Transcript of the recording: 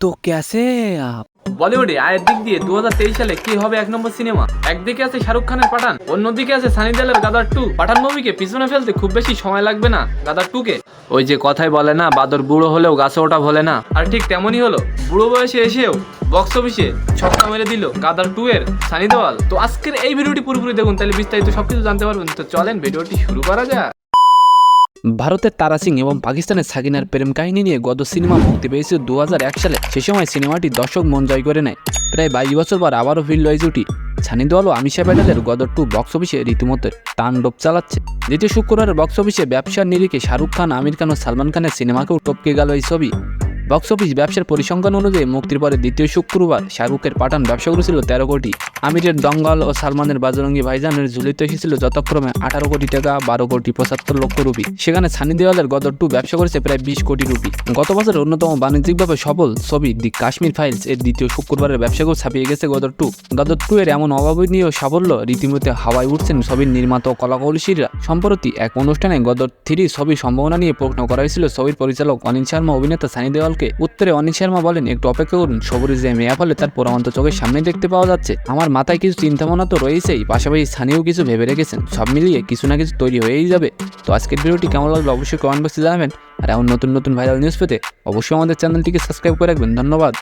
तो कैसे हैं आप? বলিউডে আয়ের দিক দিয়ে 2023 সালে কি হবে এক নম্বর সিনেমা? একদিকে আছে শাহরুখ খানের পাঠান, অন্যদিকে আছে সানি দেওলের গাদার 2। পাঠান মুভিকে পিছনে ফেলতে খুব বেশি সময় লাগবে না গাদার 2 কে। ওই যে কথাই বলে না, বাদর বুড়ো হলেও গাছে ওঠা ভোলে না, আর ঠিক তেমনই হলো। বুড়ো বয়সে এসেও বক্স অফিসে ছক্কা মেরে দিল গাদার 2 এর সানি দেওয়াল। তো আজকের এই ভিডিওটি পুরোপুরি দেখুন, তাহলে বিস্তারিত সবকিছু জানতে পারবেন। তো চলেন ভিডিওটি শুরু করা যাক। ভারতের তারা সিং এবং পাকিস্তানের সাকিনার প্রেম কাহিনী নিয়ে গত সিনেমা মুক্তি পেয়েছিল 2001 সালে। সে সময় সিনেমাটি দর্শক মন জয় করে নেয়। প্রায় 22 বছর পর আবারও ফিরল এই জুটি। সানি দেওয়াল ও আমিষা প্যাটেলের গদর 2 বক্স অফিসে রীতিমতো তাণ্ডব চালাচ্ছে। দ্বিতীয় শুক্রবারের বক্স অফিসে ব্যবসার নিরিখে শাহরুখ খান, আমির খান ও সালমান খানের সিনেমাকেও টপকে গেল এই ছবি। বক্স অফিস ব্যবসার পরিসংখ্যান অনুযায়ী মুক্তির পরে দ্বিতীয় শুক্রবার শাহরুখের পাঠান ব্যবসা করেছিল 13 কোটি, আমিরের দঙ্গল ও সালমানের বাজরঙ্গি ভাইজানের ঝুলিতে এসেছিল যথাক্রমে 18 কোটি টাকা, 12 কোটি 75 লক্ষ রুপি। সেখানে সানি দেওয়ালের গদর 2 ব্যবসা করেছে প্রায় 20 কোটি রুপি। গত বছরের অন্যতম বাণিজ্যিকভাবে সফল ছবি দি কাশ্মীর ফাইলস এর দ্বিতীয় শুক্রবারের ব্যবসাকেও ছাপিয়ে গেছে গদর 2। গদর 2 এর এমন অভাবনীয় সাফল্য রীতিমতো হাওয়ায় উঠছেন ছবির নির্মাতা ও কলাকৌশলীরা। সম্প্রতি এক অনুষ্ঠানে গদর 3 ছবির সম্ভাবনা নিয়ে প্রশ্ন করা হয়েছিল ছবির পরিচালক অনিল শর্মা অভিনেতা সানি দেওয়ালকে। উত্তরে অনিল শর্মা বলেন, একটু অপেক্ষা করুন, সবুজ যে মেয়া ফলে তার প্রমাণ তো চোখের সামনে দেখতে পাওয়া যাচ্ছে। আমার মাথায় কিছু চিন্তা ভাবনা তো রয়েছেই, পাশাপাশি সানিও কিছু ভেবে রেখেছেন। সব মিলিয়ে কিছু না কিছু তৈরি হয়েই যাবে। তো আজকের ভিডিওটি কেমন লাগলো অবশ্যই কমেন্ট বক্সে জানাবেন। আর এমন নতুন নতুন ভাইরাল নিউজ পেতে অবশ্যই আমাদের চ্যানেলটিকে সাবস্ক্রাইব করে রাখবেন। ধন্যবাদ।